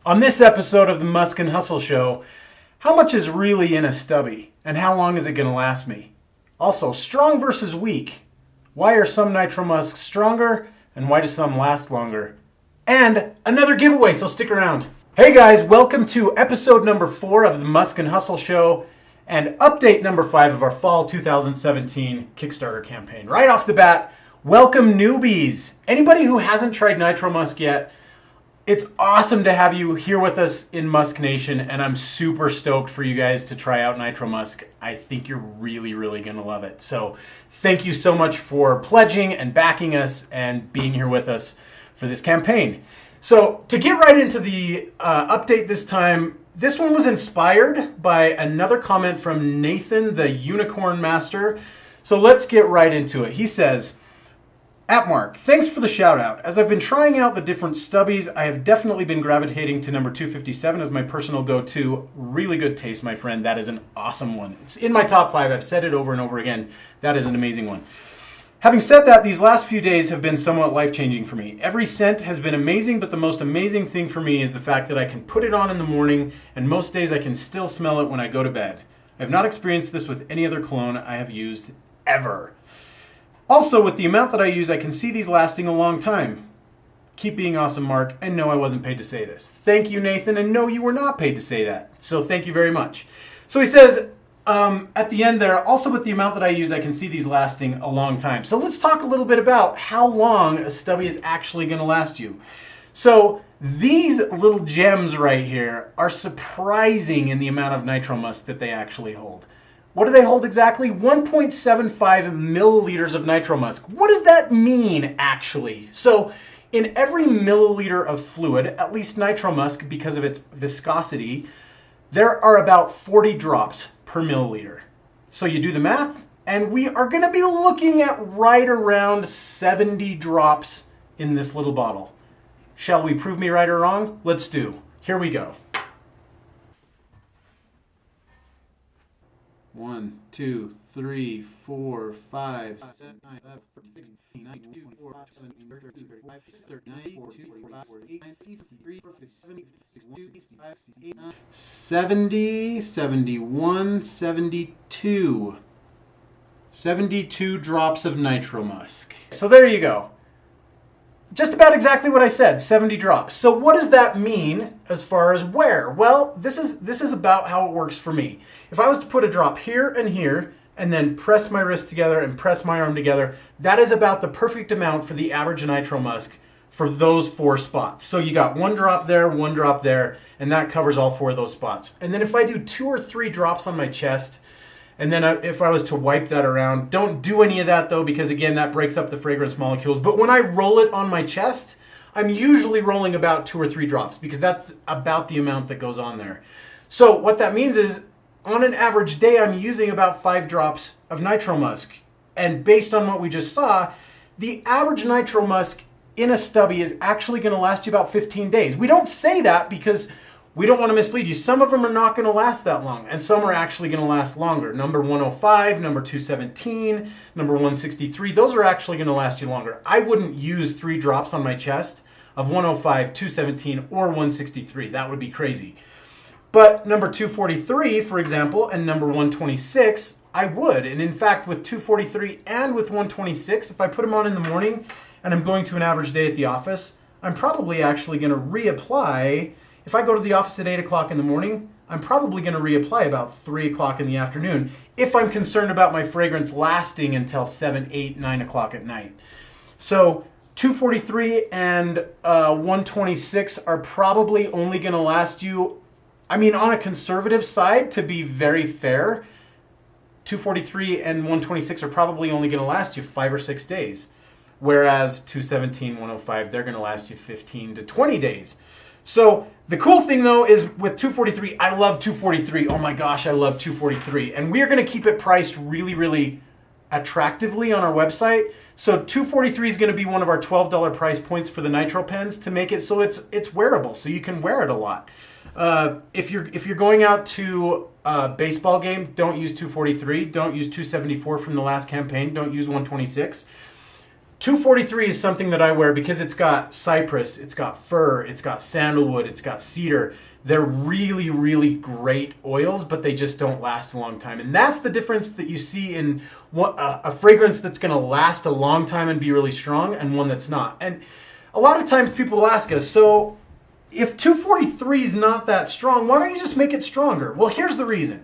On this episode of the Musk and Hustle Show, how much is really in a Stubbie and how long is it going to last me? Also, strong versus weak. Why are some Nitro Musks stronger and why do some last longer? And another giveaway, so stick around. Hey guys, welcome to episode number 4 of the Musk and Hustle Show and update number 5 of our fall 2017 Kickstarter campaign. Right off the bat, welcome newbies. Anybody who hasn't tried Nitro Musk yet, it's awesome to have you here with us in Musk Nation, and I'm super stoked for you guys to try out Nitro Musk. I think you're really going to love it. So thank you so much for pledging and backing us and being here with us for this campaign. So to get right into the update this time, this one was inspired by another comment from Nathan, the Unicorn Master. So let's get right into it. He says, @Mark, thanks for the shout out. As I've been trying out the different stubbies, I have definitely been gravitating to number 257 as my personal go-to. Really good taste, my friend. That is an awesome one. It's in my top 5. I've said it over and over again. That is an amazing one. Having said that, these last few days have been somewhat life-changing for me. Every scent has been amazing, but the most amazing thing for me is the fact that I can put it on in the morning, and most days I can still smell it when I go to bed. I have not experienced this with any other cologne I have used ever. Also, with the amount that I use, I can see these lasting a long time. Keep being awesome, Mark, and no, I wasn't paid to say this. Thank you, Nathan, and no, you were not paid to say that. So thank you very much. So he says, at the end there, also with the amount that I use, I can see these lasting a long time. So let's talk a little bit about how long a stubby is actually going to last you. So these little gems right here are surprising in the amount of Nitro Musk that they actually hold. What do they hold exactly? 1.75 milliliters of Nitro Musk. What does that mean, actually? So in every milliliter of fluid, at least Nitro Musk, because of its viscosity, there are about 40 drops per milliliter. So you do the math, and we are going to be looking at right around 70 drops in this little bottle. Shall we prove me right or wrong? Let's do. Here we go. 1, 2, 3, 4, 5, 6, 7, 8, 9, 10, 11, 12, 13, 14, 15, 16, 17, 18, 19, 20, 21, 22, 23, 24, 25, 70, 71, 72. 72 drops of Nitro Musk. So there you go. Just about exactly what I said, 70 drops. So what does that mean as far as wear? Well, this is about how it works for me. If I was to put a drop here and then press my wrist together and press my arm together, that is about the perfect amount for the average Nitro Musk for those 4 spots. So you got 1 drop there, 1 drop there, and that covers all 4 of those spots. And then if I do 2 or 3 drops on my chest, and then if I was to wipe that around, don't do any of that though, because again, that breaks up the fragrance molecules. But when I roll it on my chest, I'm usually rolling about 2 or 3 drops because that's about the amount that goes on there. So what that means is on an average day, I'm using about 5 drops of Nitro Musk. And based on what we just saw, the average Nitro Musk in a stubby is actually going to last you about 15 days. We don't say that because we don't want to mislead you. Some of them are not going to last that long, and some are actually going to last longer. Number 105, number 217, number 163, those are actually going to last you longer. I wouldn't use 3 drops on my chest of 105, 217, or 163. That would be crazy. But number 243, for example, and number 126, I would. And in fact, with 243 and with 126, if I put them on in the morning and I'm going to an average day at the office, I'm probably actually going to reapply. If I go to the office at 8 o'clock in the morning, I'm probably going to reapply about 3 o'clock in the afternoon if I'm concerned about my fragrance lasting until 7, 8, 9 o'clock at night. So 243 and 126 are probably only going to last you, I mean, on a conservative side, to be very fair, 243 and 126 are probably only going to last you 5 or 6 days. Whereas 217, 105, they're going to last you 15 to 20 days. So the cool thing though is with 243, I love 243. Oh my gosh, I love 243. And we are going to keep it priced really attractively on our website. So 243 is going to be one of our $12 price points for the Nitro pens to make it so it's wearable, so you can wear it a lot. If you're going out to a baseball game, don't use 243. Don't use 274 from the last campaign. Don't use 126. 243 is something that I wear because it's got cypress, it's got fir, it's got sandalwood, it's got cedar. They're really, really great oils, but they just don't last a long time. And that's the difference that you see in a fragrance that's going to last a long time and be really strong, and one that's not. And a lot of times people will ask us, so if 243 is not that strong, why don't you just make it stronger? Well, here's the reason.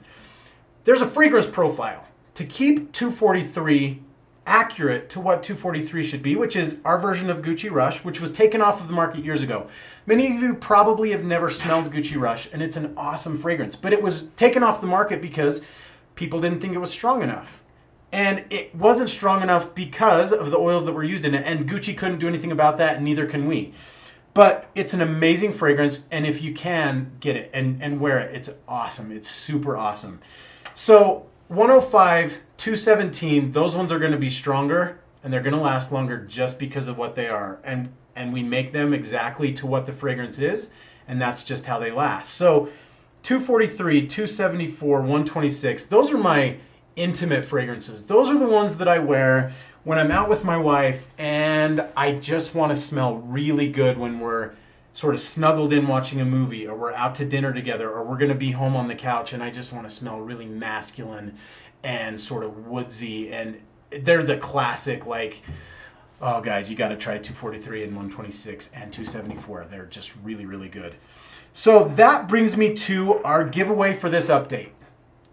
There's a fragrance profile. To keep 243 accurate to what 243 should be, which is our version of Gucci Rush, which was taken off of the market years ago. Many of you probably have never smelled Gucci Rush, and it's an awesome fragrance, but it was taken off the market because people didn't think it was strong enough. And it wasn't strong enough because of the oils that were used in it, and Gucci couldn't do anything about that, and neither can we. But it's an amazing fragrance, and if you can, get it and wear it. It's awesome. It's super awesome. So 105, 217, those ones are going to be stronger, and they're going to last longer just because of what they are. And we make them exactly to what the fragrance is, and that's just how they last. So 243, 274, 126, those are my intimate fragrances. Those are the ones that I wear when I'm out with my wife and I just want to smell really good when we're sort of snuggled in watching a movie, or we're out to dinner together, or we're going to be home on the couch and I just want to smell really masculine and sort of woodsy. And they're the classic, like, oh guys, you got to try 243 and 126 and 274. They're just really, really good. So that brings me to our giveaway for this update.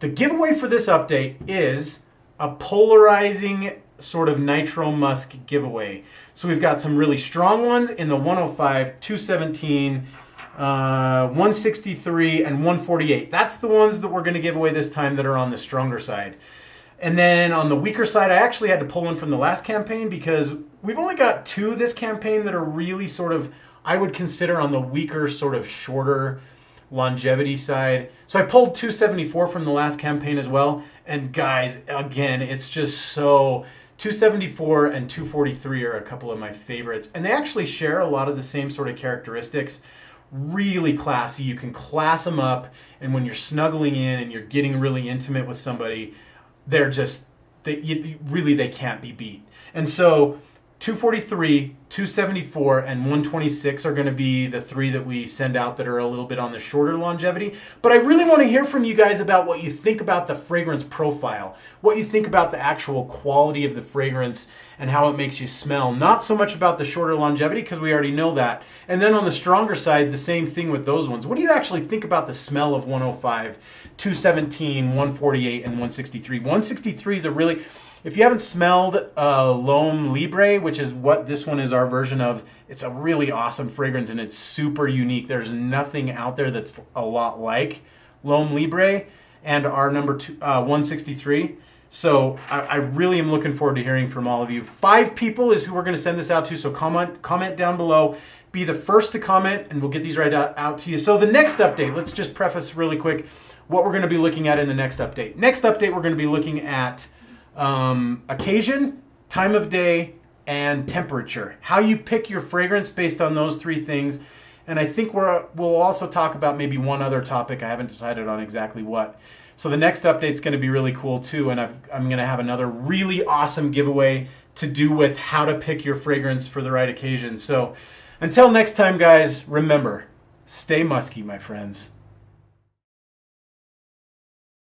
The giveaway for this update is a polarizing sort of Nitro Musk giveaway. So we've got some really strong ones in the 105, 217, 163, and 148. That's the ones that we're going to give away this time that are on the stronger side. And then on the weaker side, I actually had to pull one from the last campaign because we've only got two this campaign that are really sort of, I would consider on the weaker, sort of shorter longevity side. So I pulled 274 from the last campaign as well. And guys, again, it's just so... 274 and 243 are a couple of my favorites. And they actually share a lot of the same sort of characteristics. Really classy. You can class them up. And when you're snuggling in and you're getting really intimate with somebody, they're just, they can't be beat. And so 243, 274, and 126 are going to be the three that we send out that are a little bit on the shorter longevity. But I really want to hear from you guys about what you think about the fragrance profile, what you think about the actual quality of the fragrance and how it makes you smell. Not so much about the shorter longevity, because we already know that. And then on the stronger side, the same thing with those ones. What do you actually think about the smell of 105, 217, 148, and 163? 163 is a really... If you haven't smelled L'Homme Libre, which is what this one is our version of, it's a really awesome fragrance and it's super unique. There's nothing out there that's a lot like L'Homme Libre and our number 163. So I really am looking forward to hearing from all of you. 5 people is who we're going to send this out to, so comment down below. Be the first to comment and we'll get these right out to you. So the next update, let's just preface really quick what we're going to be looking at in the next update. Next update, we're going to be looking at occasion, time of day, and temperature. How you pick your fragrance based on those 3 things. And I think we'll also talk about maybe one other topic. I haven't decided on exactly what. So the next update's going to be really cool too. And I'm going to have another really awesome giveaway to do with how to pick your fragrance for the right occasion. So until next time, guys, remember, stay musky, my friends.